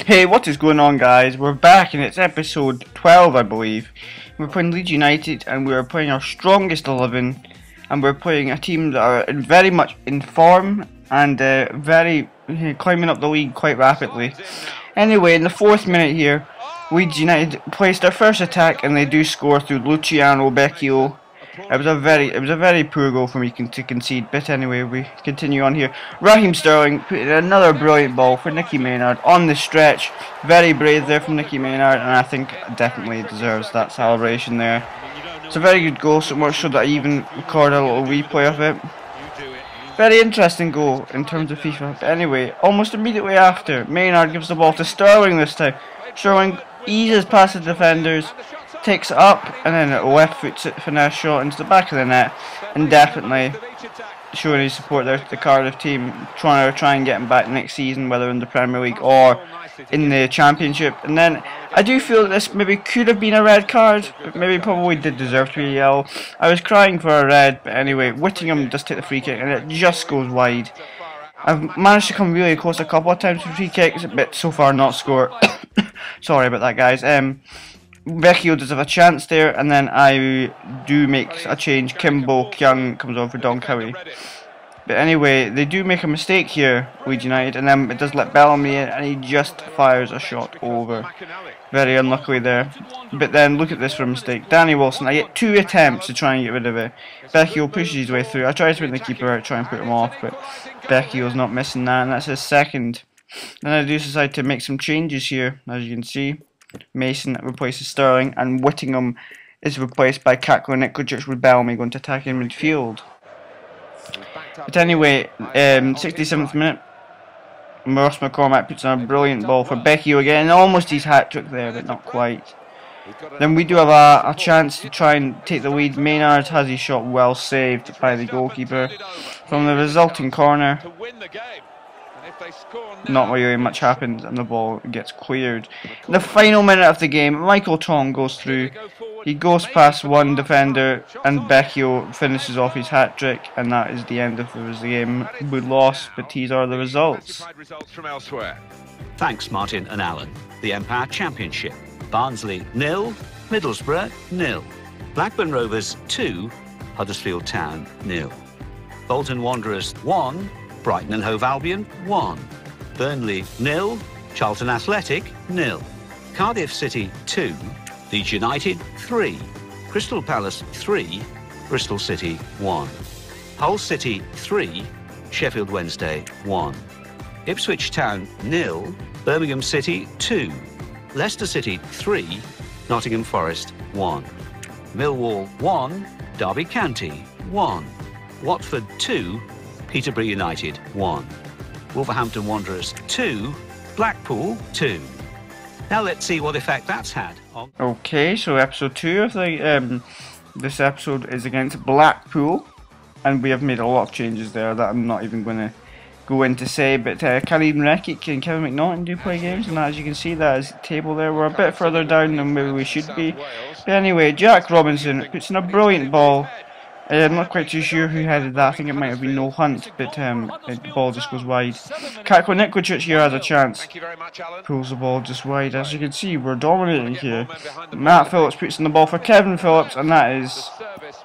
Hey, what is going on, guys? We're back and it's episode 12, I believe. We're playing Leeds United and we're playing our strongest 11, and we're playing a team that are very much in form and climbing up the league quite rapidly. Anyway, in the 4th minute here, Leeds United placed their first attack and they do score through Luciano Becchio. It was a very poor goal for me to concede, but anyway, we continue on here. Raheem Sterling put in another brilliant ball for Nicky Maynard on the stretch. Very brave there from Nicky Maynard, and I think definitely deserves that celebration there. It's a very good goal, so much so that I even recorded a little replay of it. Very interesting goal in terms of FIFA. But anyway, almost immediately after, Maynard gives the ball to Sterling this time. Sterling eases past the defenders, takes it up, and then it left foots it, finesse shot into the back of the net, and definitely showing his support there to the Cardiff team, trying to and get him back next season, whether in the Premier League or in the Championship. And then I do feel that this maybe could have been a red card, but maybe probably did deserve to be a yellow. I was crying for a red, but anyway, Whittingham does take the free kick and it just goes wide. I've managed to come really close a couple of times for free kicks, but so far not score. Sorry about that, guys. Vecchio does have a chance there, and then I do make a change. Kimbo Kyung comes on for Don Cowie. But anyway, they do make a mistake here, Leeds United, and then it does let Bellamy in, and he just fires a shot over. Very unluckily there. But then look at this for a mistake. Danny Wilson, I get 2 attempts to try and get rid of it. Vecchio pushes his way through. I try to win the keeper out, try and put him off, but Vecchio's not missing that, and that's his second. Then I do decide to make some changes here, as you can see. Mason replaces Sterling, and Whittingham is replaced by Kaklo Nikolic, with Bellamy going to attack in midfield. But anyway, 67th minute, Ross McCormack puts on a brilliant ball for Becchio again, almost his hat-trick there, but not quite. Then we do have a chance to try and take the lead. Maynard has his shot well saved by the goalkeeper from the resulting corner. Not really much happens, and the ball gets cleared. In the final minute of the game, Michael Tong goes through. He goes past one defender, and Becchio finishes off his hat-trick, and that is the end of the game. We lost, but these are the results. Thanks, Martin and Alan. The Empire Championship. Barnsley 0, Middlesbrough 0. Blackburn Rovers 2, Huddersfield Town 0. Bolton Wanderers 1, Brighton and Hove Albion 1. Burnley 0, Charlton Athletic 0. Cardiff City 2, Leeds United 3. Crystal Palace 3, Bristol City 1. Hull City 3, Sheffield Wednesday 1. Ipswich Town 0, Birmingham City 2. Leicester City 3, Nottingham Forest 1. Millwall 1, Derby County 1. Watford 2, Peterborough United 1. Wolverhampton Wanderers 2, Blackpool 2. Now let's see what effect that's had on... Okay, so episode 2 of the this episode is against Blackpool, and we have made a lot of changes there that I'm not even going to go in to say, but Karim Rekic and Kevin McNaughton do play games, and as you can see, that is the table there. We're a bit further down than maybe we should be. But anyway, Jack Robinson puts in a brilliant ball. I'm not quite too sure who headed that. I think it might have been Noel Hunt, but the ball just goes wide. Kaklo Nikolic here has a chance. Pulls the ball just wide. As you can see, we're dominating here. Matt Phillips puts in the ball for Kevin Phillips, and that is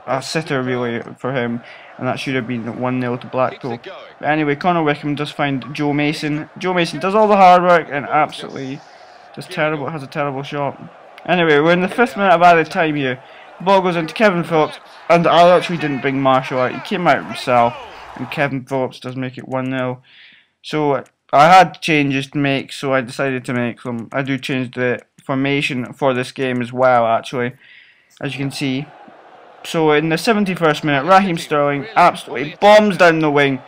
a sitter really for him. And that should have been 1-0 to Blackpool. But anyway, Connor Wickham does find Joe Mason. Joe Mason does all the hard work and absolutely just terrible, has a terrible shot. Anyway, we're in the 5th minute of added time here. The ball goes into Kevin Phillips, and I actually didn't bring Marshall out. He came out himself, and Kevin Phillips does make it 1-0. So I had changes to make, so I decided to make them. I do change the formation for this game as well, actually, as you can see. So in the 71st minute, Raheem Sterling absolutely bombs down the wing,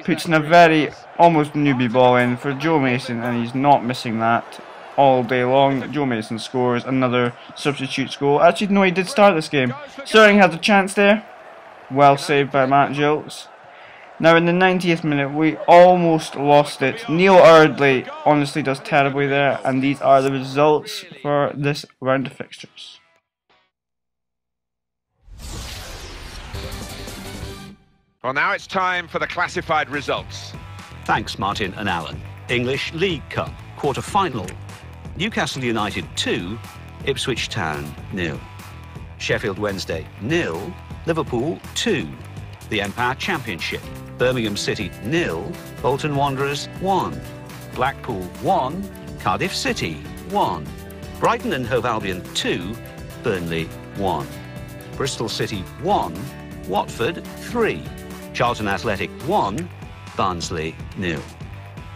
puts in a very almost newbie ball in for Joe Mason, and he's not missing that all day long. Joe Mason scores another substitute goal. Actually, no, he did start this game. Sterling had a chance there. Well saved by Matt Gilts. Now in the 90th minute, we almost lost it. Neil Erdley honestly does terribly there, and these are the results for this round of fixtures. Well, now it's time for the classified results. Thanks, Martin and Alan. English League Cup quarter-final. Newcastle United 2, Ipswich Town 0. Sheffield Wednesday 0, Liverpool 2. The Empire Championship, Birmingham City 0, Bolton Wanderers 1. Blackpool 1, Cardiff City 1. Brighton and Hove Albion 2, Burnley 1. Bristol City 1, Watford 3. Charlton Athletic 1, Barnsley 0.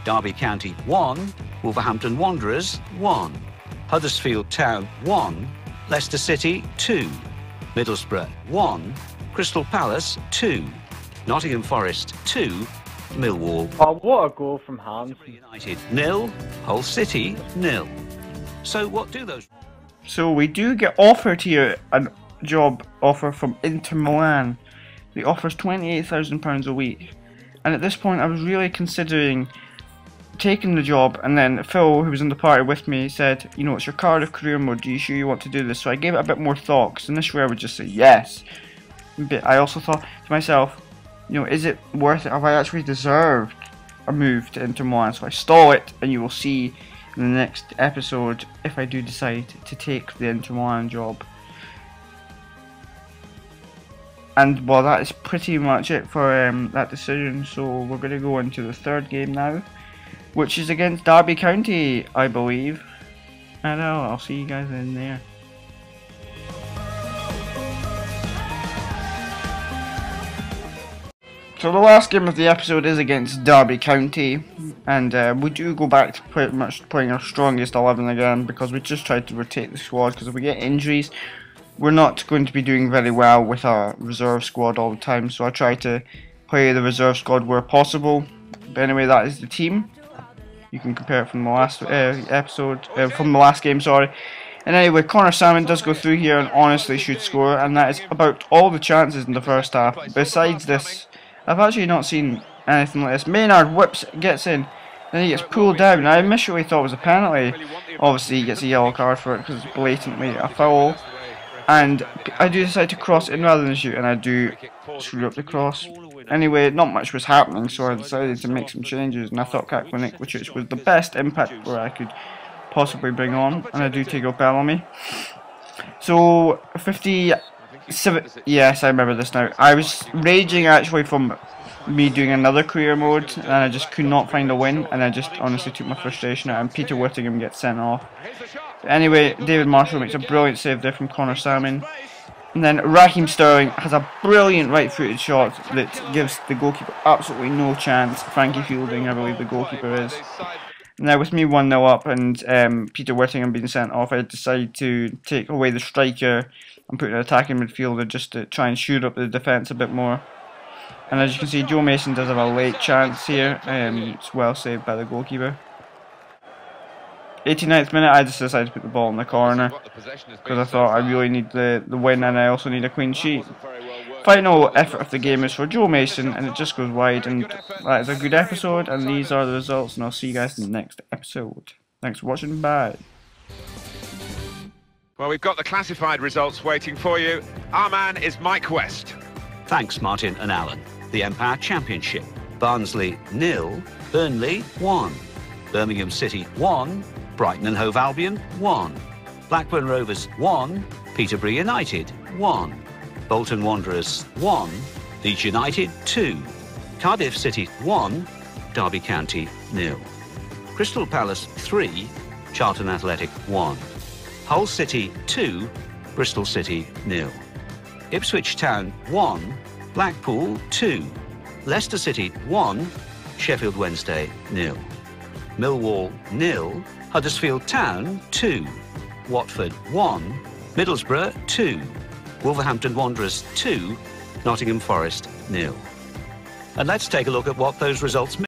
Derby County 1, Wolverhampton Wanderers 1. Huddersfield Town 1, Leicester City 2. Middlesbrough 1, Crystal Palace 2. Nottingham Forest 2, Millwall. Oh, what a goal from Hans. United 0, Hull City 0. So what do those... So we do get offered here a job offer from Inter Milan. The offer's £28,000 a week. And at this point I was really considering taking the job, and then Phil, who was in the party with me, said, you know, it's your Cardiff career mode, are you sure you want to do this? So I gave it a bit more thought, because initially I would just say yes. But I also thought to myself, you know, is it worth it? Have I actually deserved a move to Inter Milan? So I stall it, and you will see in the next episode if I do decide to take the Inter Milan job. And well, that is pretty much it for that decision. So we're going to go into the third game now, which is against Derby County, I believe. I know, I'll see you guys in there. So the last game of the episode is against Derby County, and we do go back to pretty much playing our strongest 11 again, because we just tried to rotate the squad, because if we get injuries, we're not going to be doing very well with our reserve squad all the time, so I try to play the reserve squad where possible. But anyway, that is the team. You can compare it from the last from the last game, sorry. And anyway, Connor Salmon does go through here and honestly should score, and that is about all the chances in the first half. Besides this, I've actually not seen anything like this. Maynard whips, gets in, then he gets pulled down. I initially thought it was a penalty. Obviously, he gets a yellow card for it because it's blatantly a foul. And I do decide to cross in rather than shoot, and I do screw up the cross. Anyway, not much was happening, so I decided to make some changes, and I thought Kakwanik, which was the best impact where I could possibly bring on, and I do take out Bellamy. So 57, yes, I remember this now. I was raging actually from me doing another career mode, and I just could not find a win, and I just honestly took my frustration out, and Peter Whittingham gets sent off. Anyway, David Marshall makes a brilliant save there from Connor Salmon. And then Raheem Sterling has a brilliant right-footed shot that gives the goalkeeper absolutely no chance. Frankie Fielding, I believe the goalkeeper is. Now with me 1-0 up and Peter Whittingham being sent off, I decided to take away the striker and put an attacking midfielder just to try and shoot up the defence a bit more. And as you can see, Joe Mason does have a late chance here. It's well saved by the goalkeeper. 89th minute, I just decided to put the ball in the corner because I thought I really need the win, and I also need a clean sheet. Final effort of the game is for Joe Mason, and it just goes wide, and that is a good episode, and these are the results, and I'll see you guys in the next episode. Thanks for watching, bye. Well, we've got the classified results waiting for you. Our man is Mike West. Thanks, Martin and Alan. The Empire Championship, Barnsley 0, Burnley 1. Birmingham City 1, Brighton and Hove Albion 1. Blackburn Rovers 1, Peterborough United 1. Bolton Wanderers 1, Leeds United 2. Cardiff City 1, Derby County 0. Crystal Palace 3, Charlton Athletic 1. Hull City 2, Bristol City 0. Ipswich Town 1, Blackpool 2. Leicester City 1, Sheffield Wednesday 0. Millwall 0, Huddersfield Town 2, Watford 1, Middlesbrough 2, Wolverhampton Wanderers 2, Nottingham Forest 0. And let's take a look at what those results mean.